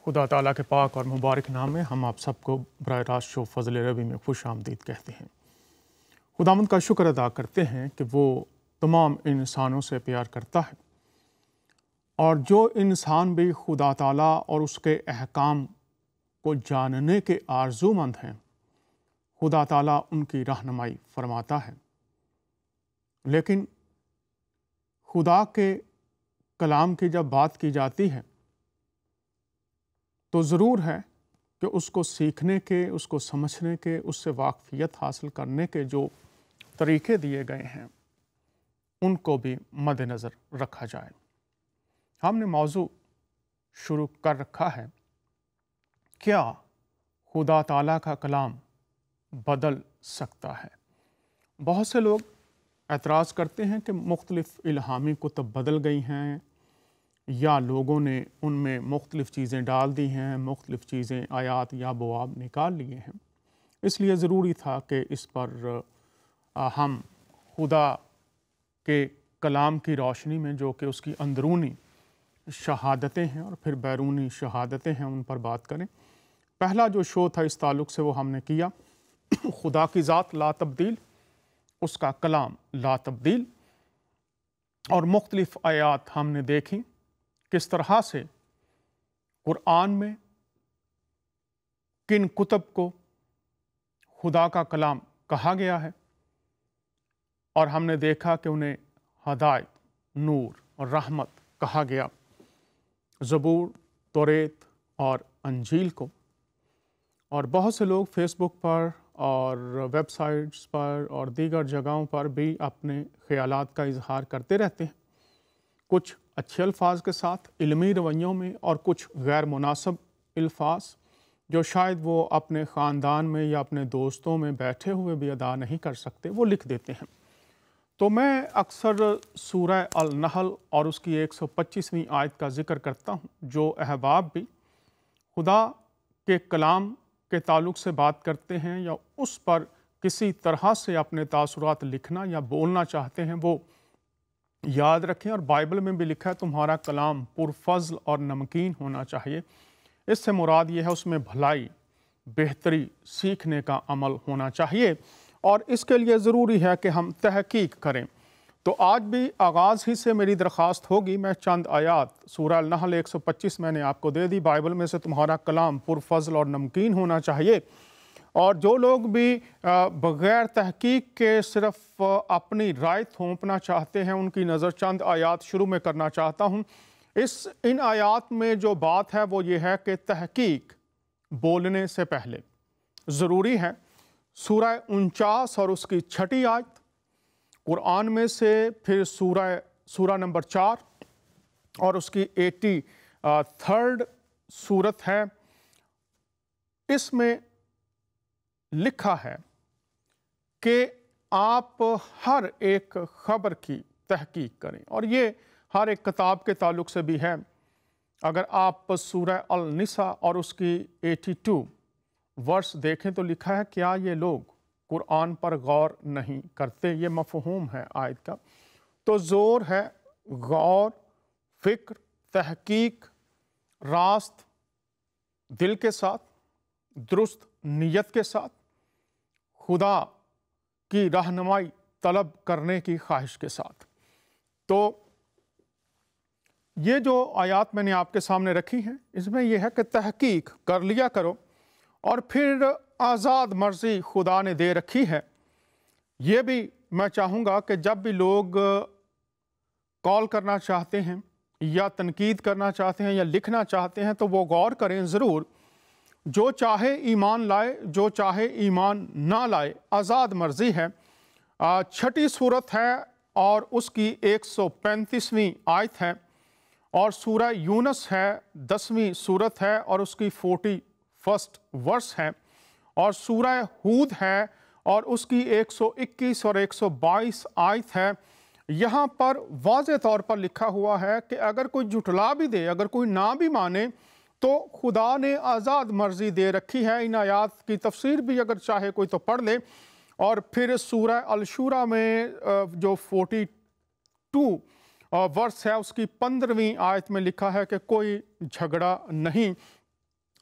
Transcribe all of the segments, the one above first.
خدا تعالیٰ کے پاک اور مبارک نام میں ہم آپ سب کو براہ راست شو فضل ربی میں خوش آمدید کہتے ہیں۔ خداوند کا شکر ادا کرتے ہیں کہ وہ تمام انسانوں سے پیار کرتا ہے، اور جو انسان بھی خدا تعالیٰ اور اس کے احکام کو جاننے کے آرزو مند ہیں، خدا تعالیٰ ان کی رہنمائی فرماتا ہے۔ لیکن خدا کے کلام کی جب بات کی جاتی ہے تو ضرور ہے کہ اس کو سیکھنے کے، اس کو سمجھنے کے، اس سے واقفیت حاصل کرنے کے جو طریقے دیے گئے ہیں ان کو بھی مد نظر رکھا جائے۔ ہم نے موضوع شروع کر رکھا ہے، کیا خدا تعالیٰ کا کلام بدل سکتا ہے؟ بہت سے لوگ اعتراض کرتے ہیں کہ مختلف الہامی کتب بدل گئی ہیں، یا لوگوں نے ان میں مختلف چیزیں ڈال دی ہیں، مختلف چیزیں آیات یا بواب نکال لیے ہیں۔ اس لیے ضروری تھا کہ اس پر ہم خدا کے کلام کی روشنی میں، جو کہ اس کی اندرونی شہادتیں ہیں اور پھر بیرونی شہادتیں ہیں، ان پر بات کریں۔ پہلا جو شو تھا اس تعلق سے وہ ہم نے کیا، خدا کی ذات لا تبدیل، اس کا کلام لا تبدیل، اور مختلف آیات ہم نے دیکھی کس طرح سے قرآن میں کن کتب کو خدا کا کلام کہا گیا ہے، اور ہم نے دیکھا کہ انہیں ہدایت، نور اور رحمت کہا گیا، زبور، توریت اور انجیل کو۔ اور بہت سے لوگ فیس بک پر اور ویب سائٹس پر اور دیگر جگہوں پر بھی اپنے خیالات کا اظہار کرتے رہتے ہیں، کچھ اچھے الفاظ کے ساتھ علمی رویوں میں، اور کچھ غیر مناسب الفاظ جو شاید وہ اپنے خاندان میں یا اپنے دوستوں میں بیٹھے ہوئے بھی ادا نہیں کر سکتے، وہ لکھ دیتے ہیں۔ تو میں اکثر سورہ النحل اور اس کی 125ویں آیت کا ذکر کرتا ہوں، جو احباب بھی خدا کے کلام کے تعلق سے بات کرتے ہیں یا اس پر کسی طرح سے اپنے تاثرات لکھنا یا بولنا چاہتے ہیں، وہ یاد رکھیں، اور بائبل میں بھی لکھا ہے تمہارا کلام پرفضل اور نمکین ہونا چاہیے۔ اس سے مراد یہ ہے اس میں بھلائی، بہتری، سیکھنے کا عمل ہونا چاہیے، اور اس کے لیے ضروری ہے کہ ہم تحقیق کریں۔ تو آج بھی آغاز ہی سے میری درخواست ہوگی، میں چند آیات سورہ النحل 125 میں نے آپ کو دے دی، بائبل میں سے تمہارا کلام پرفضل اور نمکین ہونا چاہیے۔ اور جو لوگ بھی بغیر تحقیق کے صرف اپنی رائے تھوپنا چاہتے ہیں، ان کی نظر چند آیات شروع میں کرنا چاہتا ہوں۔ ان آیات میں جو بات ہے وہ یہ ہے کہ تحقیق بولنے سے پہلے ضروری ہے۔ سورہ 49 اور اس کی 6 آیت قرآن میں سے، پھر سورہ نمبر 4 اور اس کی 83 سورت ہے، اس میں لکھا ہے کہ آپ ہر ایک خبر کی تحقیق کریں، اور یہ ہر ایک کتاب کے تعلق سے بھی ہے۔ اگر آپ سورہ النساء اور اس کی 82 ورس دیکھیں تو لکھا ہے، کیا یہ لوگ قرآن پر غور نہیں کرتے؟ یہ مفہوم ہے آیت کا۔ تو زور ہے غور، فکر، تحقیق، راست دل کے ساتھ، درست نیت کے ساتھ، خدا کی رہنمائی طلب کرنے کی خواہش کے ساتھ۔ تو یہ جو آیات میں نے آپ کے سامنے رکھی ہیں، اس میں یہ ہے کہ تحقیق کر لیا کرو، اور پھر آزاد مرضی خدا نے دے رکھی ہے۔ یہ بھی میں چاہوں گا کہ جب بھی لوگ کال کرنا چاہتے ہیں یا تنقید کرنا چاہتے ہیں یا لکھنا چاہتے ہیں تو وہ غور کریں ضرور۔ جو چاہے ایمان لائے، جو چاہے ایمان نہ لائے، آزاد مرضی ہے۔ 6 سورت ہے اور اس کی 135ویں آیت ہے، اور سورہ یونس ہے 10ویں سورت ہے اور اس کی 41 ورس ہے، اور سورہ ہود ہے اور اس کی 121 اور 122 آیت ہے۔ یہاں پر واضح طور پر لکھا ہوا ہے کہ اگر کوئی جھٹلا بھی دے، اگر کوئی نہ بھی مانے، تو خدا نے آزاد مرضی دے رکھی ہے۔ ان آیات کی تفسیر بھی اگر چاہے کوئی تو پڑھ لے۔ اور پھر سورہ الشورى میں جو 42 ورس ہے، اس کی 15ویں آیت میں لکھا ہے کہ کوئی جھگڑا نہیں،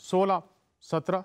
16-17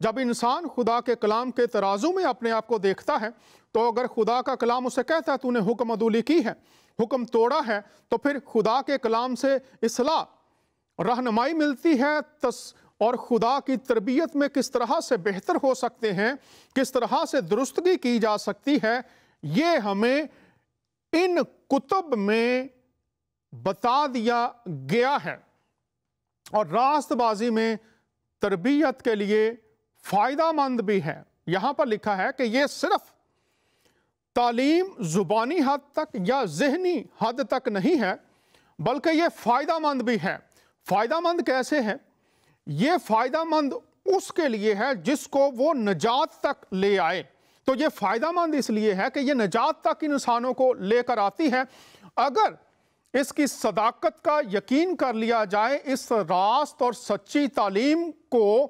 جب انسان خدا کے کلام کے ترازو میں اپنے آپ کو دیکھتا ہے تو اگر خدا کا کلام اسے کہتا ہے تو نے حکم عدولی کی ہے، حکم توڑا ہے، تو پھر خدا کے کلام سے اصلاح رہنمائی ملتی ہے اور خدا کی تربیت میں کس طرح سے بہتر ہو سکتے ہیں، کس طرح سے درستگی کی جا سکتی ہے، یہ ہمیں ان کتب میں بتا دیا گیا ہے۔ اور راست بازی میں تربیت کے لیے فائدہ مند بھی ہے۔ یہاں پر لکھا ہے کہ یہ صرف تعلیم زبانی حد تک یا ذہنی حد تک نہیں ہے، بلکہ یہ فائدہ مند بھی ہے۔ فائدہ مند کیسے ہے؟ یہ فائدہ مند اس کے لیے ہے جس کو وہ نجات تک لے آئے۔ تو یہ فائدہ مند اس لیے ہے کہ یہ نجات تک انسانوں کو لے کر آتی ہے۔ اگر اس کی صداقت کا یقین کر لیا جائے، اس راست اور سچی تعلیم کو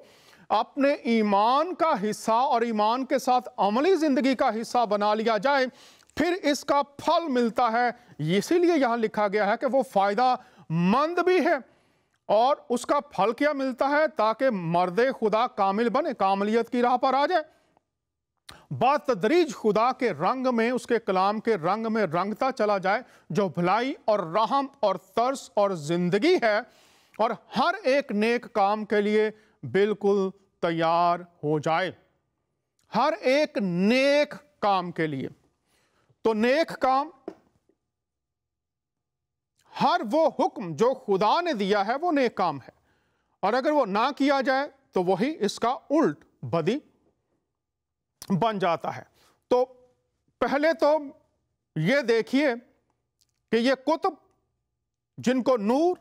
اپنے ایمان کا حصہ اور ایمان کے ساتھ عملی زندگی کا حصہ بنا لیا جائے، پھر اس کا پھل ملتا ہے۔ اسی لیے یہاں لکھا گیا ہے کہ وہ فائدہ مند بھی ہے۔ اور اس کا پھل کیا ملتا ہے؟ تاکہ مرد خدا کامل بنے، کاملیت کی راہ پر آ جائے، بتدریج خدا کے رنگ میں، اس کے کلام کے رنگ میں رنگتا چلا جائے، جو بھلائی اور رحم اور ترس اور زندگی ہے، اور ہر ایک نیک کام کے لیے بالکل تیار ہو جائے، ہر ایک نیک کام کے لیے۔ تو نیک کام، ہر وہ حکم جو خدا نے دیا ہے وہ نیک کام ہے، اور اگر وہ نہ کیا جائے تو وہی اس کا الٹ بدی بن جاتا ہے۔ تو پہلے تو یہ دیکھیے کہ یہ کتب جن کو نور،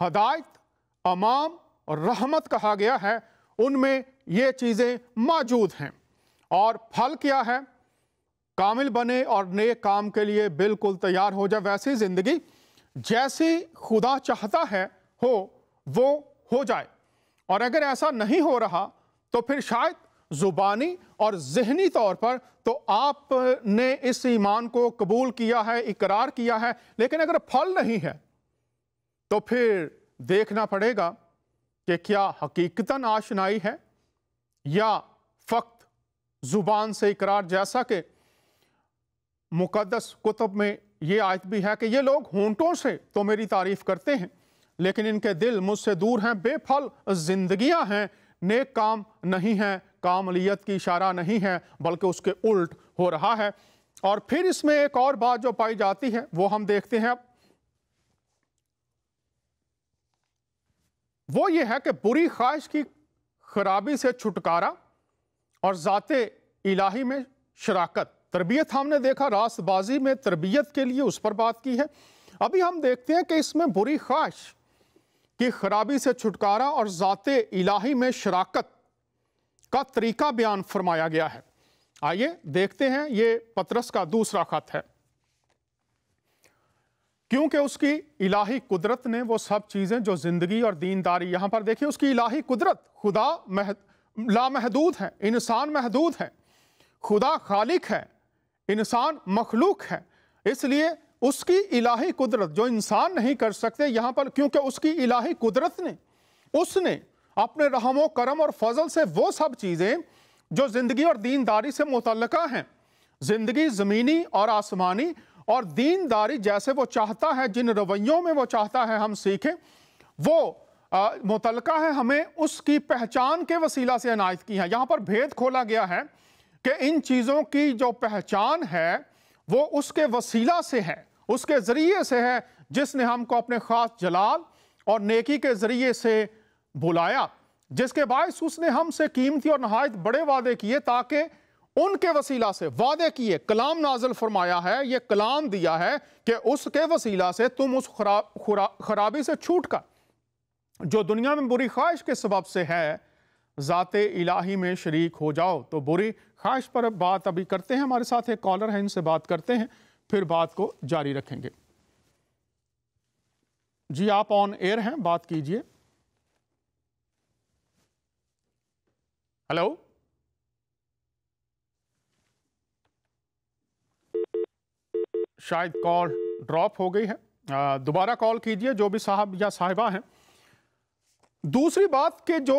ہدایت، امام اور رحمت کہا گیا ہے، ان میں یہ چیزیں موجود ہیں۔ اور پھل کیا ہے؟ کامل بنے اور نیک کام کے لیے بالکل تیار ہو جائے، ویسی زندگی جیسی خدا چاہتا ہے وہ ہو جائے۔ اور اگر ایسا نہیں ہو رہا تو پھر شاید زبانی اور ذہنی طور پر تو آپ نے اس ایمان کو قبول کیا ہے، اقرار کیا ہے، لیکن اگر پھل نہیں ہے تو پھر دیکھنا پڑے گا کہ کیا حقیقتاً آشنائی ہے یا فقط زبان سے اقرار، جیسا کہ مقدس کتب میں یہ آیت بھی ہے کہ یہ لوگ ہونٹوں سے تو میری تعریف کرتے ہیں لیکن ان کے دل مجھ سے دور ہیں، بے پھل زندگیاں ہیں، نیک کام نہیں ہیں، کاملیت کی اشارہ نہیں ہے بلکہ اس کے الٹ ہو رہا ہے۔ اور پھر اس میں ایک اور بات جو پائی جاتی ہے وہ ہم دیکھتے ہیں اب، وہ یہ ہے کہ بری خواہش کی خرابی سے چھٹکارا اور ذات الہی میں شراکت۔ تربیت ہم نے دیکھا، راست بازی میں تربیت کے لیے اس پر بات کی ہے۔ ابھی ہم دیکھتے ہیں کہ اس میں بری خواہش کی خرابی سے چھٹکارا اور ذات الہی میں شراکت کا طریقہ بیان فرمایا گیا ہے۔ آئیے دیکھتے ہیں، یہ پطرس کا دوسرا خط ہے۔ کیونکہ اس کی الہی قدرت نے وہ سب چیزیں جو زندگی اور دینداری، یہاں پر دیکھیں اس کی الہی قدرت، خدا لامحدود ہے، انسان محدود ہے، خدا خالق ہے، انسان مخلوق ہے، اس لیے اس کی الہی قدرت جو انسان نہیں کر سکتے، یہاں پر کیونکہ اس کی الہی قدرت نے، اس نے اپنے رحم و کرم اور فضل سے وہ سب چیزیں جو زندگی اور دینداری سے متعلقہ ہیں، زندگی زمینی اور آسمانی اور دینداری جیسے وہ چاہتا ہے، جن رویوں میں وہ چاہتا ہے ہم سیکھیں، وہ متعلقہ ہے، ہمیں اس کی پہچان کے وسیلہ سے عنایت کی ہے۔ یہاں پر بھید کھولا گیا ہے کہ ان چیزوں کی جو پہچان ہے وہ اس کے وسیلہ سے ہے، اس کے ذریعے سے ہے، جس نے ہم کو اپنے خاص جلال اور نیکی کے ذریعے سے بلایا، جس کے باعث اس نے ہم سے قیمتی اور نہایت بڑے وعدے کیے، تاکہ ان کے وسیلہ سے وعدے کیے، کلام نازل فرمایا ہے، یہ کلام دیا ہے کہ اس کے وسیلہ سے تم اس خرابی سے چھوٹ کر جو دنیا میں بری خواہش کے سبب سے ہے، ذات الہی میں شریک ہو جاؤ۔ تو بری خواہش پر بات ابھی کرتے ہیں، ہمارے ساتھ ایک کالر ہے، ان سے بات کرتے ہیں، پھر بات کو جاری رکھیں گے۔ جی آپ آن ایئر ہیں، بات کیجئے۔ ہلو، شاید کال ڈراپ ہو گئی ہے، دوبارہ کال کیجئے جو بھی صاحب یا صاحبہ ہیں۔ دوسری بات کہ جو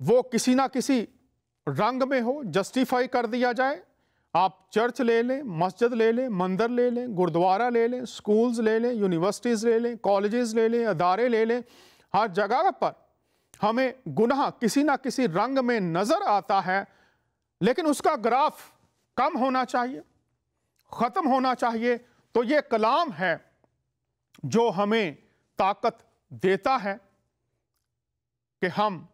وہ کسی نہ کسی رنگ میں ہو، جسٹیفائی کر دیا جائے۔ آپ چرچ لے لیں، مسجد لے لیں، مندر لے لیں، گردوارہ لے لیں، سکولز لے لیں، یونیورسٹیز لے لیں، کالجز لے لیں، ادارے لے لیں، ہر جگہ پر ہمیں گناہ کسی نہ کسی رنگ میں نظر آتا ہے، لیکن اس کا گراف کم ہونا چاہیے، ختم ہونا چاہیے۔ تو یہ کلام ہے جو ہمیں طاقت دیتا ہے کہ ہم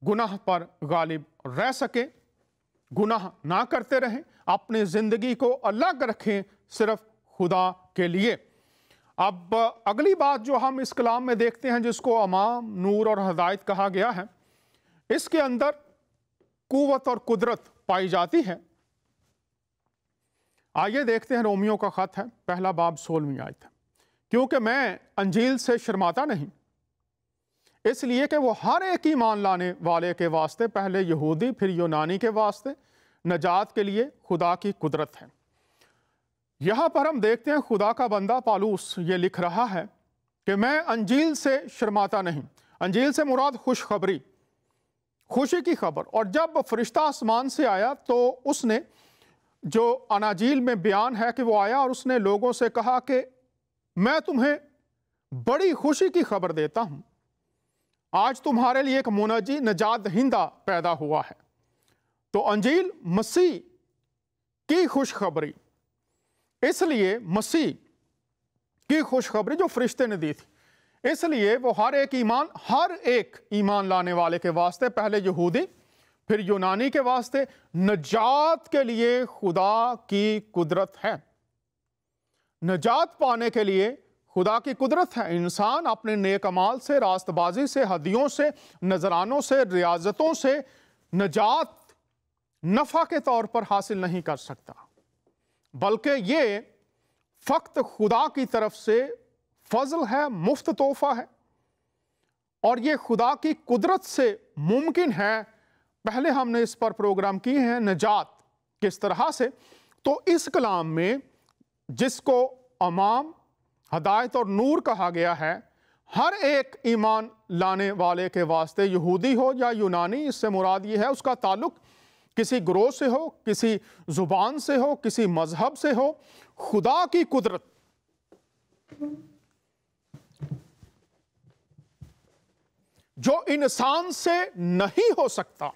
گناہ پر غالب رہ سکیں، گناہ نہ کرتے رہیں، اپنی زندگی کو الگ رکھیں صرف خدا کے لیے۔ اب اگلی بات جو ہم اس کلام میں دیکھتے ہیں، جس کو امام، نور اور ہدایت کہا گیا ہے، اس کے اندر قوت اور قدرت پائی جاتی ہے۔ آئیے دیکھتے ہیں، رومیو کا خط ہے، پہلا باب 16ویں آیت ہے۔ کیونکہ میں انجیل سے شرماتا نہیں، اس لیے کہ وہ ہر ایک ایمان لانے والے کے واسطے، پہلے یہودی پھر یونانی کے واسطے نجات کے لیے خدا کی قدرت ہے۔ یہاں پر ہم دیکھتے ہیں خدا کا بندہ پالوس یہ لکھ رہا ہے کہ میں انجیل سے شرماتا نہیں۔ انجیل سے مراد خوشخبری، خوشی کی خبر۔ اور جب فرشتہ آسمان سے آیا تو اس نے، جو اناجیل میں بیان ہے کہ وہ آیا اور اس نے لوگوں سے کہا کہ میں تمہیں بڑی خوشی کی خبر دیتا ہوں، آج تمہارے لیے ایک منجی، نجات دہندہ پیدا ہوا ہے۔ تو انجیل مسیح کی خوشخبری، اس لیے مسیح کی خوشخبری جو فرشتے نے دی تھی، اس لیے وہ ہر ایک ایمان لانے والے کے واسطے، پہلے یہودی پھر یونانی کے واسطے نجات کے لیے خدا کی قدرت ہے۔ نجات پانے کے لیے خدا کی قدرت ہے۔ انسان اپنے نیک اعمال سے، راست بازی سے، ہدیوں سے، نذرانوں سے، ریاضتوں سے نجات نفع کے طور پر حاصل نہیں کر سکتا، بلکہ یہ فقط خدا کی طرف سے فضل ہے، مفت تحفہ ہے، اور یہ خدا کی قدرت سے ممکن ہے۔ پہلے ہم نے اس پر پروگرام کیے ہیں، نجات کس طرح سے۔ تو اس کلام میں جس کو امام، ہدایت اور نور کہا گیا ہے، ہر ایک ایمان لانے والے کے واسطے، یہودی ہو یا یونانی، اس سے مراد یہ ہے اس کا تعلق کسی گروہ سے ہو، کسی زبان سے ہو، کسی مذہب سے ہو، خدا کی قدرت جو انسان سے نہیں ہو سکتا،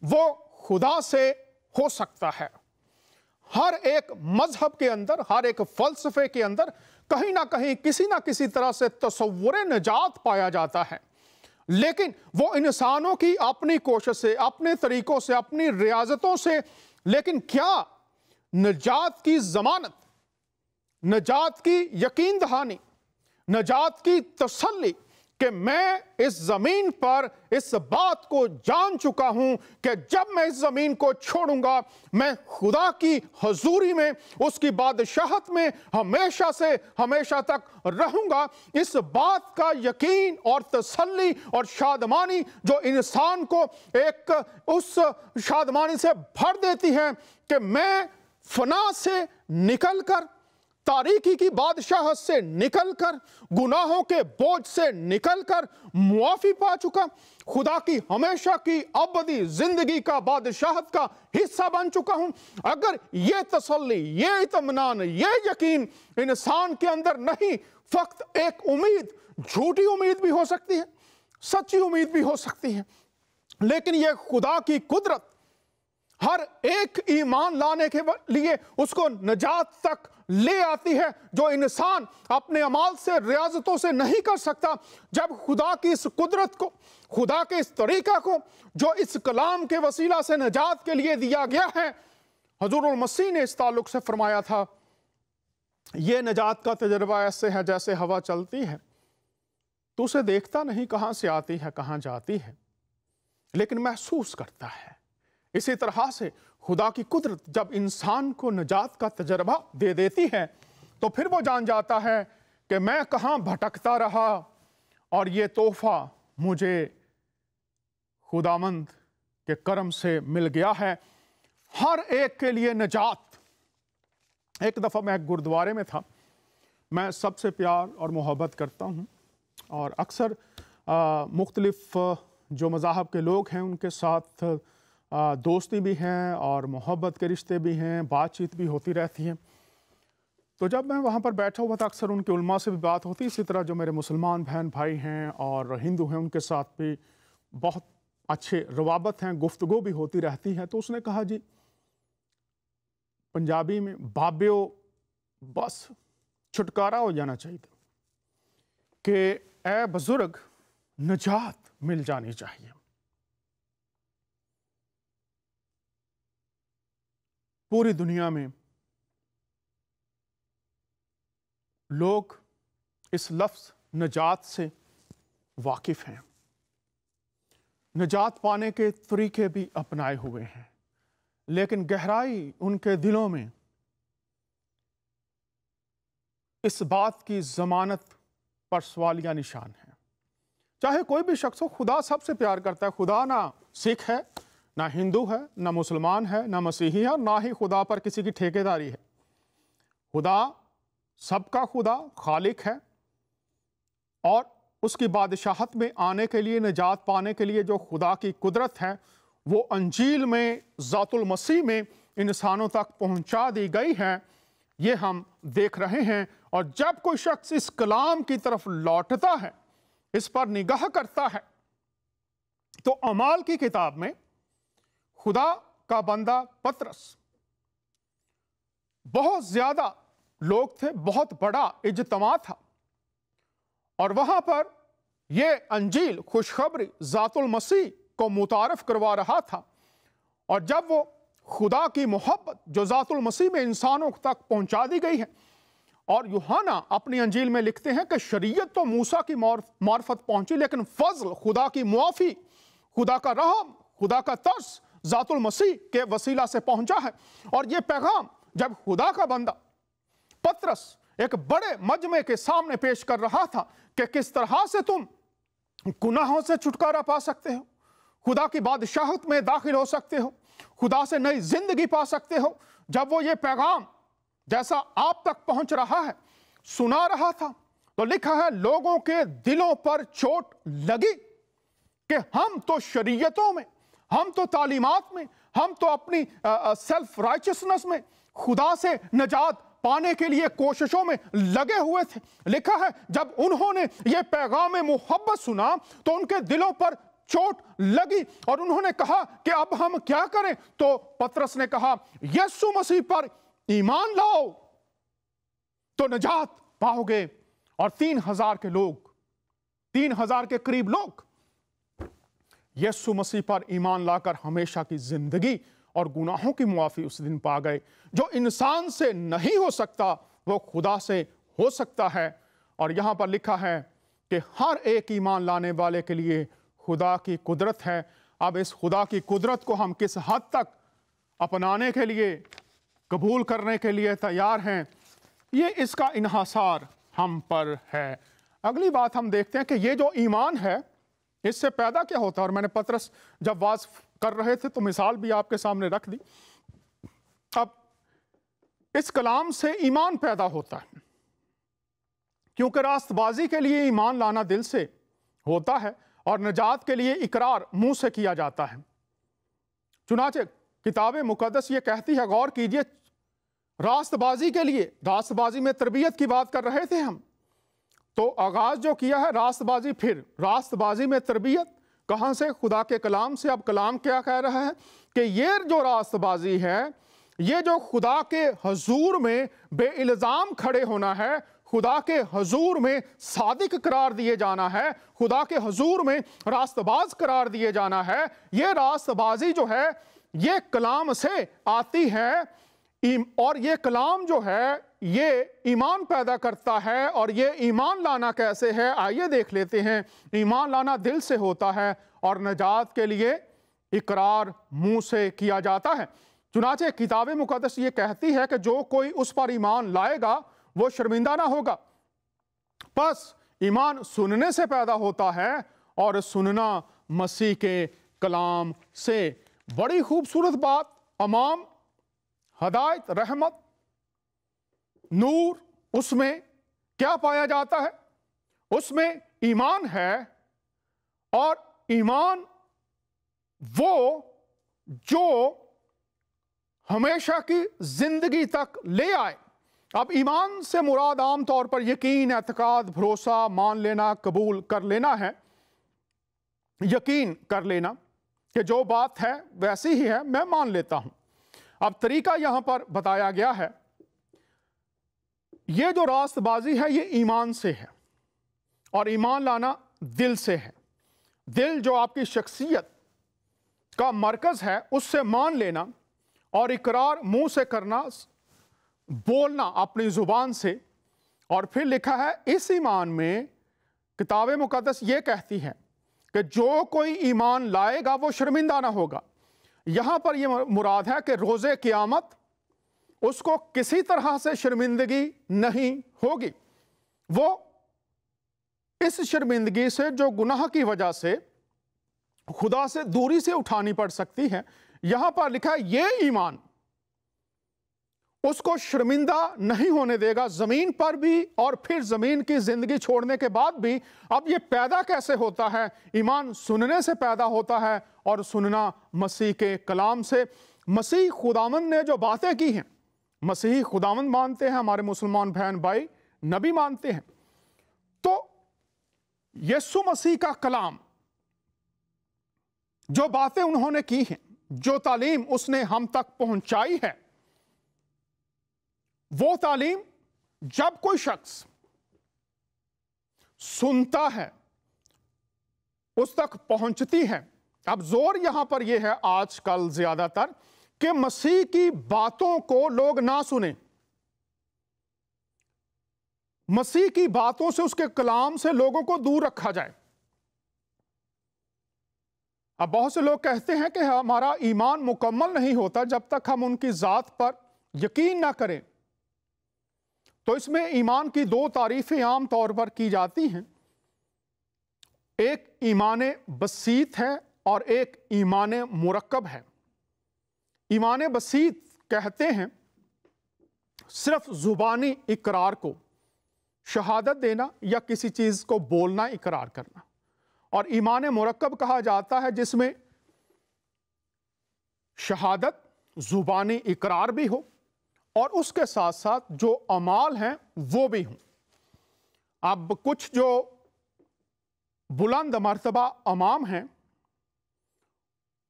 وہ خدا سے ہو سکتا ہے۔ ہر ایک مذہب کے اندر، ہر ایک فلسفے کے اندر کہیں نہ کہیں کسی نہ کسی طرح سے تصور نجات پایا جاتا ہے، لیکن وہ انسانوں کی اپنی کوشش سے، اپنے طریقوں سے، اپنی ریاضتوں سے۔ لیکن کیا نجات کی ضمانت، نجات کی یقین دہانی، نجات کی تسلی کہ میں اس زمین پر اس بات کو جان چکا ہوں کہ جب میں اس زمین کو چھوڑوں گا، میں خدا کی حضوری میں، اس کی بادشاہت میں ہمیشہ سے ہمیشہ تک رہوں گا، اس بات کا یقین اور تسلی اور شادمانی جو انسان کو ایک اس شادمانی سے بھر دیتی ہے کہ میں فنا سے نکل کر، تاریکی کی بادشاہت سے نکل کر، گناہوں کے بوجھ سے نکل کر معافی پا چکا، خدا کی ہمیشہ کی ابدی زندگی کا، بادشاہت کا حصہ بن چکا ہوں۔ اگر یہ تسلی، یہ اطمینان، یہ یقین انسان کے اندر نہیں، فقط ایک امید، جھوٹی امید بھی ہو سکتی ہے، سچی امید بھی ہو سکتی ہے، لیکن یہ خدا کی قدرت ہر ایک ایمان لانے کے لیے اس کو نجات تک لے آتی ہے، جو انسان اپنے اعمال سے، ریاضتوں سے نہیں کر سکتا۔ جب خدا کی اس قدرت کو، خدا کے اس طریقہ کو جو اس کلام کے وسیلہ سے نجات کے لیے دیا گیا ہے، حضور المسیح نے اس تعلق سے فرمایا تھا، یہ نجات کا تجربہ ایسے ہے جیسے ہوا چلتی ہے، تو اسے دیکھتا نہیں کہاں سے آتی ہے، کہاں جاتی ہے، لیکن محسوس کرتا ہے۔ اسی طرح سے خدا کی قدرت جب انسان کو نجات کا تجربہ دے دیتی ہے، تو پھر وہ جان جاتا ہے کہ میں کہاں بھٹکتا رہا، اور یہ تحفہ مجھے خداوند کے کرم سے مل گیا ہے، ہر ایک کے لیے نجات۔ ایک دفعہ میں ایک گردوارے میں تھا، میں سب سے پیار اور محبت کرتا ہوں، اور اکثر مختلف جو مذاہب کے لوگ ہیں ان کے ساتھ دوستی بھی ہیں اور محبت کے رشتے بھی ہیں، بات چیت بھی ہوتی رہتی ہے۔ تو جب میں وہاں پر بیٹھا ہوا تھا اکثر ان کے علماء سے بھی بات ہوتی، اسی طرح جو میرے مسلمان بہن بھائی ہیں اور ہندو ہیں ان کے ساتھ بھی بہت اچھے روابط ہیں، گفتگو بھی ہوتی رہتی ہے۔ تو اس نے کہا جی پنجابی میں بابیو بس چھٹکارا ہو جانا چاہیے کہ اے بزرگ نجات مل جانی چاہیے۔ پوری دنیا میں لوگ اس لفظ نجات سے واقف ہیں، نجات پانے کے طریقے بھی اپنائے ہوئے ہیں، لیکن گہرائی ان کے دلوں میں اس بات کی ضمانت پر سوالیہ نشان ہے۔ چاہے کوئی بھی شخص ہو، خدا سب سے پیار کرتا ہے۔ خدا نہ سکھ ہے، نہ ہندو ہے، نہ مسلمان ہے، نہ مسیحی ہے، نہ ہی خدا پر کسی کی ٹھیکیداری ہے۔ خدا سب کا خدا خالق ہے، اور اس کی بادشاہت میں آنے کے لیے، نجات پانے کے لیے جو خدا کی قدرت ہے وہ انجیل میں ذات المسیح میں انسانوں تک پہنچا دی گئی ہے، یہ ہم دیکھ رہے ہیں۔ اور جب کوئی شخص اس کلام کی طرف لوٹتا ہے، اس پر نگاہ کرتا ہے، تو اعمال کی کتاب میں خدا کا بندہ پطرس، بہت زیادہ لوگ تھے، بہت بڑا اجتماع تھا، اور وہاں پر یہ انجیل خوشخبری ذات المسیح کو متعارف کروا رہا تھا۔ اور جب وہ خدا کی محبت جو ذات المسیح میں انسانوں تک پہنچا دی گئی ہے، اور یوحنا اپنی انجیل میں لکھتے ہیں کہ شریعت تو موسیٰ کی معرفت پہنچی، لیکن فضل، خدا کی معافی، خدا کا رحم، خدا کا ترس ذات المسیح کے وسیلہ سے پہنچا ہے۔ اور یہ پیغام جب خدا کا بندہ پطرس ایک بڑے مجمع کے سامنے پیش کر رہا تھا کہ کس طرح سے تم گناہوں سے چھٹکارا پا سکتے ہو، خدا کی بادشاہت میں داخل ہو سکتے ہو، خدا سے نئی زندگی پا سکتے ہو، جب وہ یہ پیغام جیسا آپ تک پہنچ رہا ہے سنا رہا تھا، تو لکھا ہے لوگوں کے دلوں پر چوٹ لگی کہ ہم تو شریعتوں میں، ہم تو تعلیمات میں، ہم تو اپنی سیلف رائچسنس میں خدا سے نجات پانے کے لیے کوششوں میں لگے ہوئے تھے۔ لکھا ہے جب انہوں نے یہ پیغام محبت سنا تو ان کے دلوں پر چوٹ لگی، اور انہوں نے کہا کہ اب ہم کیا کریں؟ تو پطرس نے کہا یسوع مسیح پر ایمان لاؤ تو نجات پاؤ گے۔ اور 3000 کے لوگ، 3000 کے قریب لوگ یسوع مسیح پر ایمان لا کر ہمیشہ کی زندگی اور گناہوں کی معافی اس دن پا گئے۔ جو انسان سے نہیں ہو سکتا وہ خدا سے ہو سکتا ہے۔ اور یہاں پر لکھا ہے کہ ہر ایک ایمان لانے والے کے لیے خدا کی قدرت ہے۔ اب اس خدا کی قدرت کو ہم کس حد تک اپنانے کے لیے، قبول کرنے کے لیے تیار ہیں، یہ اس کا انحصار ہم پر ہے۔ اگلی بات ہم دیکھتے ہیں کہ یہ جو ایمان ہے اس سے پیدا کیا ہوتا ہے، اور میں نے پطرس جب واعظ کر رہے تھے تو مثال بھی آپ کے سامنے رکھ دی۔ اب اس کلام سے ایمان پیدا ہوتا ہے، کیونکہ راست بازی کے لیے ایمان لانا دل سے ہوتا ہے، اور نجات کے لیے اقرار منہ سے کیا جاتا ہے۔ چنانچہ کتاب مقدس یہ کہتی ہے، غور کیجئے، راست بازی کے لیے، راست بازی میں تربیت کی بات کر رہے تھے ہم، تو آغاز جو کیا ہے راست بازی، پھر راست بازی میں تربیت کہاں سے؟ خدا کے کلام سے۔ اب کلام کیا کہہ رہا ہے کہ یہ جو راست بازی ہے، یہ جو خدا کے حضور میں بے الزام کھڑے ہونا ہے، خدا کے حضور میں صادق قرار دیے جانا ہے، خدا کے حضور میں راست باز قرار دیے جانا ہے، یہ راست بازی جو ہے یہ کلام سے آتی ہے، اور یہ کلام جو ہے یہ ایمان پیدا کرتا ہے۔ اور یہ ایمان لانا کیسے ہے؟ آئیے دیکھ لیتے ہیں۔ ایمان لانا دل سے ہوتا ہے، اور نجات کے لیے اقرار منہ سے کیا جاتا ہے۔ چنانچہ کتاب مقدس یہ کہتی ہے کہ جو کوئی اس پر ایمان لائے گا وہ شرمندہ نہ ہوگا۔ پس ایمان سننے سے پیدا ہوتا ہے، اور سننا مسیح کے کلام سے۔ بڑی خوبصورت بات، امام، ہدایت، رحمت، نور، اس میں کیا پایا جاتا ہے؟ اس میں ایمان ہے، اور ایمان وہ جو ہمیشہ کی زندگی تک لے آئے۔ اب ایمان سے مراد عام طور پر یقین، اعتقاد، بھروسہ، مان لینا، قبول کر لینا ہے۔ یقین کر لینا کہ جو بات ہے ویسی ہی ہے، میں مان لیتا ہوں۔ اب طریقہ یہاں پر بتایا گیا ہے، یہ جو راست بازی ہے یہ ایمان سے ہے، اور ایمان لانا دل سے ہے۔ دل جو آپ کی شخصیت کا مرکز ہے، اس سے مان لینا اور اقرار منہ سے کرنا، بولنا اپنی زبان سے۔ اور پھر لکھا ہے اس ایمان میں کتاب مقدس یہ کہتی ہے کہ جو کوئی ایمان لائے گا وہ شرمندہ نہ ہوگا۔ یہاں پر یہ مراد ہے کہ روز قیامت اس کو کسی طرح سے شرمندگی نہیں ہوگی۔ وہ اس شرمندگی سے جو گناہ کی وجہ سے خدا سے دوری سے اٹھانی پڑ سکتی ہے، یہاں پر لکھا ہے یہ ایمان اس کو شرمندہ نہیں ہونے دے گا، زمین پر بھی اور پھر زمین کی زندگی چھوڑنے کے بعد بھی۔ اب یہ پیدا کیسے ہوتا ہے؟ ایمان سننے سے پیدا ہوتا ہے، اور سننا مسیح کے کلام سے۔ مسیح خداوند نے جو باتیں کی ہیں، مسیحی خداوند مانتے ہیں، ہمارے مسلمان بہن بھائی نبی مانتے ہیں، تو یسوع مسیح کا کلام، جو باتیں انہوں نے کی ہیں، جو تعلیم اس نے ہم تک پہنچائی ہے، وہ تعلیم جب کوئی شخص سنتا ہے اس تک پہنچتی ہے۔ اب زور یہاں پر یہ ہے آج کل زیادہ تر کہ مسیح کی باتوں کو لوگ نہ سنیں، مسیح کی باتوں سے، اس کے کلام سے لوگوں کو دور رکھا جائے۔ اب بہت سے لوگ کہتے ہیں کہ ہمارا ایمان مکمل نہیں ہوتا جب تک ہم ان کی ذات پر یقین نہ کریں۔ تو اس میں ایمان کی دو تعریفیں عام طور پر کی جاتی ہیں، ایک ایمان بسیط ہے اور ایک ایمان مرکب ہے۔ ایمان بسیط کہتے ہیں صرف زبانی اقرار کو، شہادت دینا یا کسی چیز کو بولنا، اقرار کرنا۔ اور ایمان مرکب کہا جاتا ہے جس میں شہادت، زبانی اقرار بھی ہو اور اس کے ساتھ ساتھ جو اعمال ہیں وہ بھی ہوں۔ اب کچھ جو بلند مرتبہ امام ہیں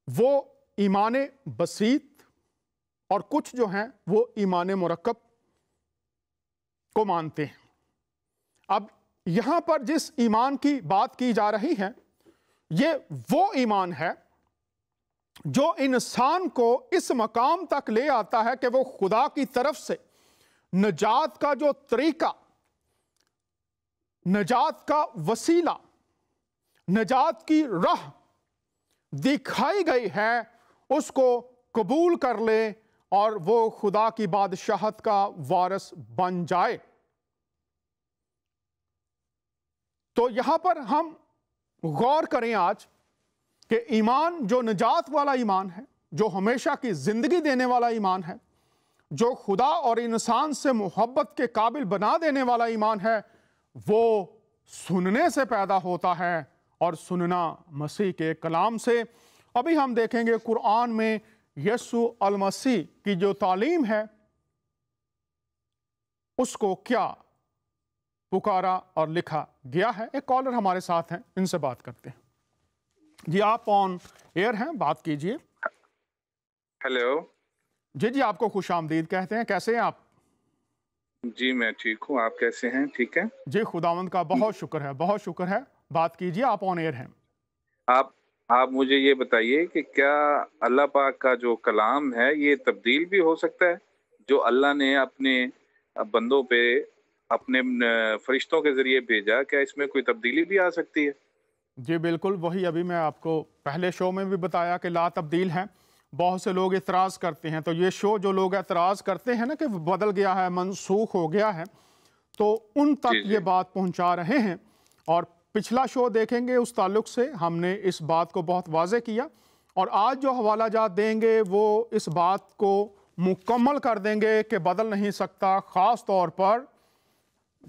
وہ ایمان بسیط، اور کچھ جو ہیں وہ ایمان مرکب کو مانتے ہیں۔ اب یہاں پر جس ایمان کی بات کی جا رہی ہے، یہ وہ ایمان ہے جو انسان کو اس مقام تک لے آتا ہے کہ وہ خدا کی طرف سے نجات کا جو طریقہ، نجات کا وسیلہ، نجات کی راہ دکھائی گئی ہے، اس کو قبول کر لے اور وہ خدا کی بادشاہت کا وارث بن جائے۔ تو یہاں پر ہم غور کریں آج کہ ایمان جو نجات والا ایمان ہے، جو ہمیشہ کی زندگی دینے والا ایمان ہے، جو خدا اور انسان سے محبت کے قابل بنا دینے والا ایمان ہے، وہ سننے سے پیدا ہوتا ہے، اور سننا مسیح کے کلام سے۔ ابھی ہم دیکھیں گے قرآن میں یسوع المسیح کی جو تعلیم ہے اس کو کیا پکارا اور لکھا گیا ہے۔ ایک کالر ہمارے ساتھ ہیں، ان سے بات کرتے ہیں۔ جی آپ آن ایئر ہیں، بات کیجئے۔ ہیلو جی آپ کو خوش آمدید کہتے ہیں، کیسے ہیں آپ؟ جی میں ٹھیک ہوں، آپ کیسے ہیں؟ ٹھیک ہے جی خداوند کا بہت شکر ہے، بہت شکر ہے۔ بات کیجئے، آپ آن ایئر ہیں۔ آپ مجھے یہ بتائیے کہ کیا اللہ پاک کا جو کلام ہے یہ تبدیل بھی ہو سکتا ہے؟ جو اللہ نے اپنے بندوں پہ اپنے فرشتوں کے ذریعے بھیجا، کیا اس میں کوئی تبدیلی بھی آ سکتی ہے؟ جی بالکل، وہی ابھی میں آپ کو پہلے شو میں بھی بتایا کہ لا تبدیل ہے۔ بہت سے لوگ اعتراض کرتے ہیں، تو یہ شو جو لوگ اعتراض کرتے ہیں نا کہ بدل گیا ہے، منسوخ ہو گیا ہے، تو ان تک یہ بات پہنچا رہے ہیں۔ اور پچھلا شو دیکھیں گے اس تعلق سے ہم نے اس بات کو بہت واضح کیا، اور آج جو حوالہ جات دیں گے وہ اس بات کو مکمل کر دیں گے کہ بدل نہیں سکتا۔ خاص طور پر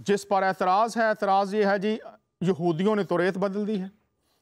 جس پر اعتراض ہے، اعتراض یہ ہے جی یہودیوں نے توریت بدل دی ہے،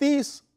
30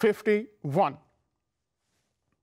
51।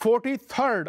43rd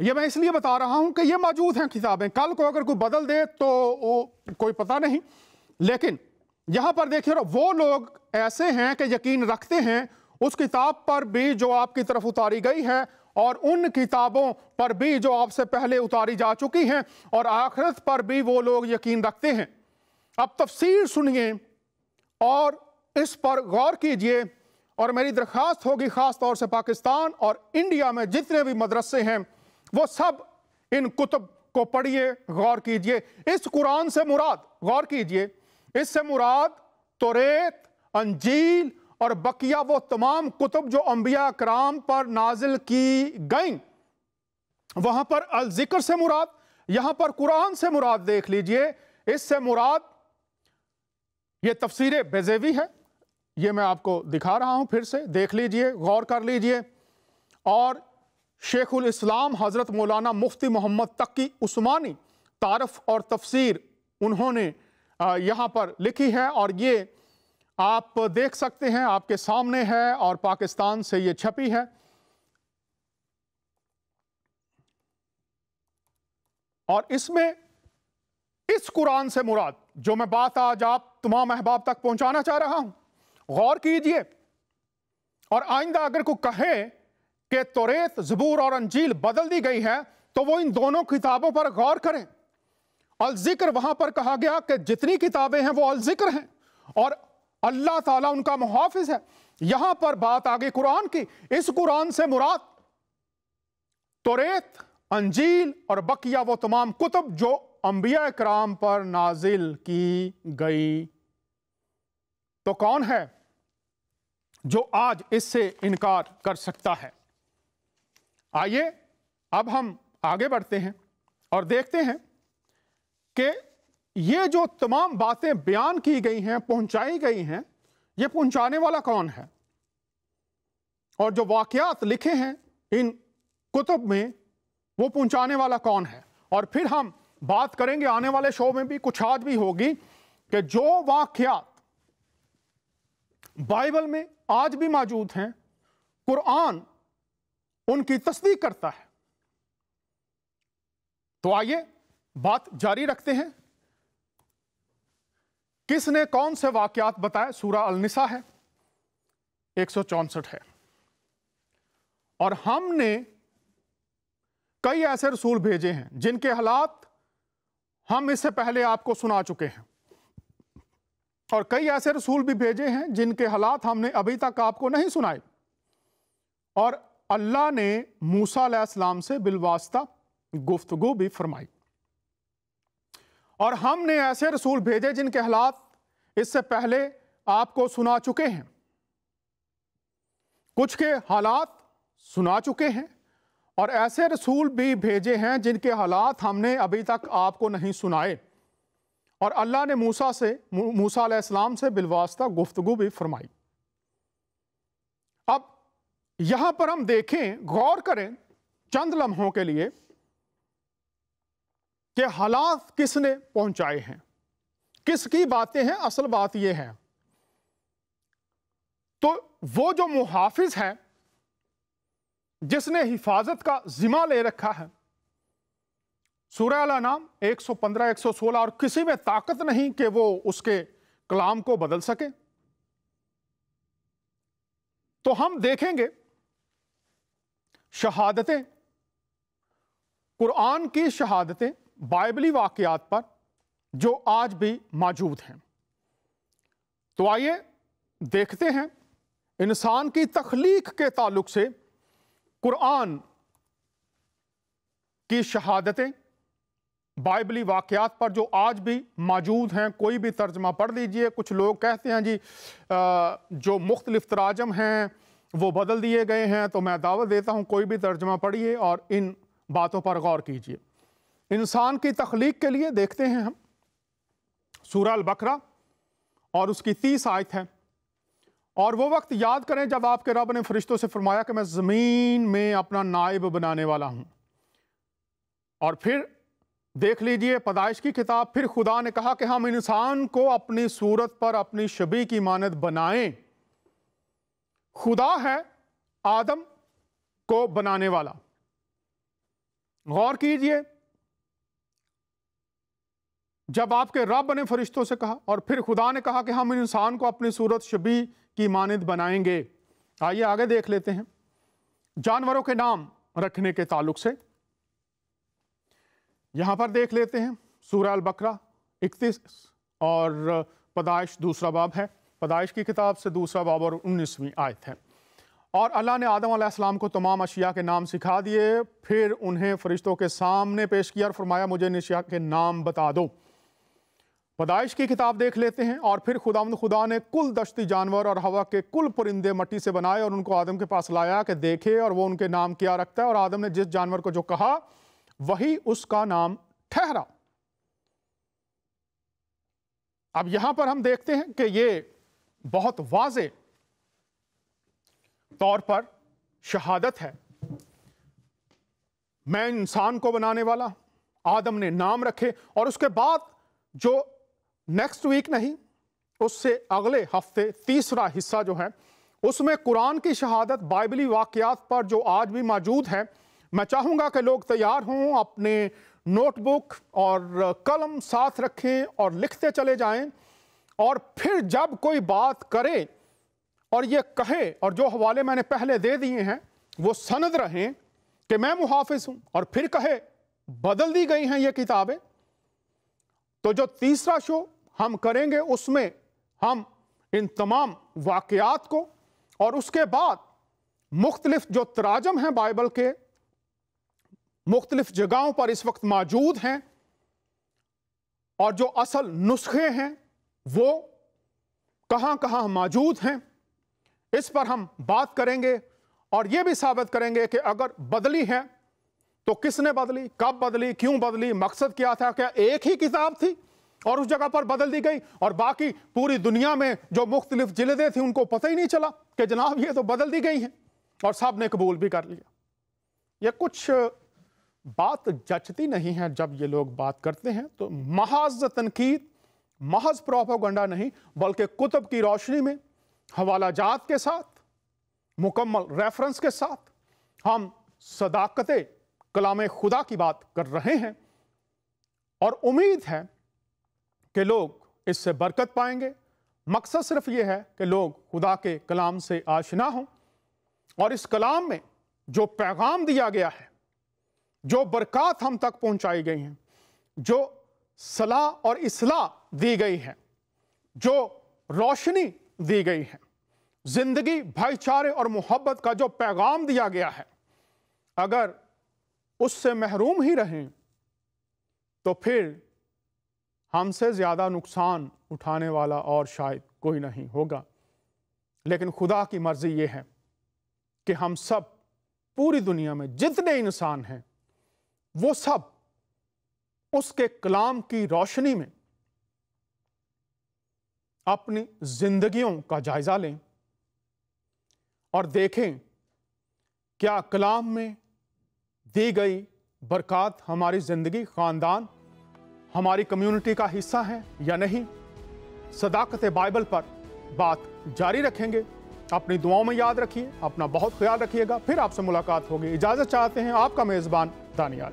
یہ میں اس لیے بتا رہا ہوں کہ یہ موجود ہیں کتابیں، کل کو اگر کوئی بدل دے تو کوئی پتہ نہیں، لیکن یہاں پر دیکھیے وہ لوگ ایسے ہیں کہ یقین رکھتے ہیں اس کتاب پر بھی جو آپ کی طرف اتاری گئی ہے، اور ان کتابوں پر بھی جو آپ سے پہلے اتاری جا چکی ہیں، اور آخرت پر بھی وہ لوگ یقین رکھتے ہیں۔ اب تفسیر سنیے اور اس پر غور کیجئے، اور میری درخواست ہوگی خاص طور سے پاکستان اور انڈیا میں جتنے بھی مدرسے ہیں وہ سب ان کتب کو پڑھیے، غور کیجئے۔ اس قرآن سے مراد، غور کیجئے، اس سے مراد توریت، انجیل اور بقیہ وہ تمام کتب جو انبیاء کرام پر نازل کی گئیں، وہاں پر الذکر سے مراد، یہاں پر قرآن سے مراد دیکھ لیجئے، اس سے مراد یہ تفسیر بیضاوی ہے، یہ میں آپ کو دکھا رہا ہوں، پھر سے دیکھ لیجئے، غور کر لیجئے، اور شیخ الاسلام حضرت مولانا مفتی محمد تقی عثمانی تعارف اور تفسیر انہوں نے یہاں پر لکھی ہے، اور یہ آپ دیکھ سکتے ہیں، آپ کے سامنے ہے، اور پاکستان سے یہ چھپی ہے۔ اور اس میں اس قرآن سے مراد جو میں بات آج آپ تمام احباب تک پہنچانا چاہ رہا ہوں، غور کیجئے، اور آئندہ اگر کوئی کہے کہ توریت، زبور اور انجیل بدل دی گئی ہے تو وہ ان دونوں کتابوں پر غور کریں۔ الذکر وہاں پر کہا گیا کہ جتنی کتابیں ہیں وہ الذکر ہیں، اور اللہ تعالیٰ ان کا محافظ ہے۔ یہاں پر بات آگے قرآن کی، اس قرآن سے مراد توریت، انجیل اور بقیہ وہ تمام کتب جو انبیاء کرام پر نازل کی گئی۔ تو کون ہے جو آج اس سے انکار کر سکتا ہے؟ آئیے اب ہم آگے بڑھتے ہیں اور دیکھتے ہیں کہ یہ جو تمام باتیں بیان کی گئی ہیں، پہنچائی گئی ہیں، یہ پہنچانے والا کون ہے، اور جو واقعات لکھے ہیں ان کتب میں وہ پہنچانے والا کون ہے۔ اور پھر ہم بات کریں گے، آنے والے شو میں بھی کچھ آج بھی ہوگی، کہ جو واقعات بائبل میں آج بھی موجود ہیں، قرآن ان کی تصدیق کرتا ہے۔ تو آئیے بات جاری رکھتے ہیں۔ کس نے کون سے واقعات بتائے؟ سورہ النساء ہے، 164 ہے، اور ہم نے کئی ایسے رسول بھیجے ہیں جن کے حالات ہم اس سے پہلے آپ کو سنا چکے ہیں، اور کئی ایسے رسول بھی بھیجے ہیں جن کے حالات ہم نے ابھی تک آپ کو نہیں سنائے، اور اللہ نے موسیٰ علیہ السلام سے بالواسطہ گفتگو بھی فرمائی۔ اور ہم نے ایسے رسول بھیجے جن کے حالات اس سے پہلے آپ کو سنا چکے ہیں، کچھ کے حالات سنا چکے ہیں، اور ایسے رسول بھی بھیجے ہیں جن کے حالات ہم نے ابھی تک آپ کو نہیں سنائے، اور اللہ نے موسیٰ علیہ السلام سے بالواسطہ گفتگو بھی فرمائی۔ اب یہاں پر ہم دیکھیں، غور کریں چند لمحوں کے لیے کہ حالات کس نے پہنچائے ہیں، کس کی باتیں ہیں۔ اصل بات یہ ہے، تو وہ جو محافظ ہے جس نے حفاظت کا ذمہ لے رکھا ہے، سورہ الانعام 115 116، اور کسی میں طاقت نہیں کہ وہ اس کے کلام کو بدل سکے۔ تو ہم دیکھیں گے شہادتیں، قرآن کی شہادتیں بائبلی واقعات پر جو آج بھی موجود ہیں۔ تو آئیے دیکھتے ہیں انسان کی تخلیق کے تعلق سے قرآن کی شہادتیں بائبلی واقعات پر جو آج بھی موجود ہیں۔ کوئی بھی ترجمہ پڑھ لیجئے۔ کچھ لوگ کہتے ہیں جی جو مختلف تراجم ہیں وہ بدل دیے گئے ہیں، تو میں دعوت دیتا ہوں کوئی بھی ترجمہ پڑھیے اور ان باتوں پر غور کیجئے۔ انسان کی تخلیق کے لیے دیکھتے ہیں ہم سورہ البقرہ اور اس کی 30 آیت ہے، اور وہ وقت یاد کریں جب آپ کے رب نے فرشتوں سے فرمایا کہ میں زمین میں اپنا نائب بنانے والا ہوں۔ اور پھر دیکھ لیجئے پیدائش کی کتاب، پھر خدا نے کہا کہ ہم انسان کو اپنی صورت پر اپنی شبیہ کی مانند بنائیں۔ خدا ہے آدم کو بنانے والا، غور کیجئے، جب آپ کے رب نے فرشتوں سے کہا اور پھر خدا نے کہا کہ ہم انسان کو اپنی صورت شبیہ کی مانند بنائیں گے۔ آئیے آگے دیکھ لیتے ہیں جانوروں کے نام رکھنے کے تعلق سے۔ یہاں پر دیکھ لیتے ہیں سورہ البقرہ 31 اور پیدائش دوسرا باب ہے، پیدائش کی کتاب سے دوسرا باب اور 19ویں آیت ہے۔ اور اللہ نے آدم علیہ السلام کو تمام اشیاء کے نام سکھا دیے، پھر انہیں فرشتوں کے سامنے پیش کیا اور فرمایا مجھے ان اشیاء کے نام بتا دو۔ پیدائش کی کتاب دیکھ لیتے ہیں، اور پھر خدا نے کل دشتی جانور اور ہوا کے کل پرندے مٹی سے بنائے اور ان کو آدم کے پاس لایا کہ دیکھے اور وہ ان کے نام کیا رکھتا ہے، اور آدم نے جس جانور کو جو کہا وہی اس کا نام ٹھہرا۔ اب یہاں پر ہم دیکھتے ہیں کہ یہ بہت واضح طور پر شہادت ہے، میں انسان کو بنانے والا، آدم نے نام رکھے، اور اس کے بعد جو نیکسٹ ویک نہیں، اس سے اگلے ہفتے تیسرا حصہ جو ہے اس میں قرآن کی شہادت بائبلی واقعات پر جو آج بھی موجود ہے۔ میں چاہوں گا کہ لوگ تیار ہوں، اپنے نوٹ بک اور قلم ساتھ رکھیں اور لکھتے چلے جائیں، اور پھر جب کوئی بات کرے اور یہ کہے، اور جو حوالے میں نے پہلے دے دیے ہیں وہ سند رہیں کہ میں محافظ ہوں، اور پھر کہے بدل دی گئی ہیں یہ کتابیں، تو جو تیسرا شو ہم کریں گے اس میں ہم ان تمام واقعات کو، اور اس کے بعد مختلف جو تراجم ہیں بائبل کے مختلف جگہوں پر اس وقت موجود ہیں، اور جو اصل نسخے ہیں وہ کہاں کہاں موجود ہیں، اس پر ہم بات کریں گے، اور یہ بھی ثابت کریں گے کہ اگر بدلی ہے تو کس نے بدلی، کب بدلی، کیوں بدلی، مقصد کیا تھا، کیا ایک ہی کتاب تھی اور اس جگہ پر بدل دی گئی، اور باقی پوری دنیا میں جو مختلف جلدیں تھیں ان کو پتہ ہی نہیں چلا کہ جناب یہ تو بدل دی گئی ہیں، اور سب نے قبول بھی کر لیا۔ یہ کچھ بات جچتی نہیں ہے جب یہ لوگ بات کرتے ہیں، تو محض تنقید، محض پروپیگنڈا نہیں، بلکہ کتب کی روشنی میں حوالہ جات کے ساتھ، مکمل ریفرنس کے ساتھ ہم صداقت کلام خدا کی بات کر رہے ہیں، اور امید ہے کہ لوگ اس سے برکت پائیں گے۔ مقصد صرف یہ ہے کہ لوگ خدا کے کلام سے آشنا ہوں، اور اس کلام میں جو پیغام دیا گیا ہے، جو برکات ہم تک پہنچائی گئی ہیں، جو صلاح اور اصلاح دی گئی ہے، جو روشنی دی گئی ہے، زندگی، بھائی چارے اور محبت کا جو پیغام دیا گیا ہے، اگر اس سے محروم ہی رہیں تو پھر ہم سے زیادہ نقصان اٹھانے والا اور شاید کوئی نہیں ہوگا۔ لیکن خدا کی مرضی یہ ہے کہ ہم سب پوری دنیا میں جتنے انسان ہیں وہ سب اس کے کلام کی روشنی میں اپنی زندگیوں کا جائزہ لیں اور دیکھیں کیا کلام میں دی گئی برکات ہماری زندگی، خاندان، ہماری کمیونٹی کا حصہ ہیں یا نہیں۔ صداقت بائبل پر بات جاری رکھیں گے۔ اپنی دعاؤں میں یاد رکھیے، اپنا بہت خیال رکھیے گا۔ پھر آپ سے ملاقات ہوگی۔ اجازت چاہتے ہیں آپ کا میزبان دانیال۔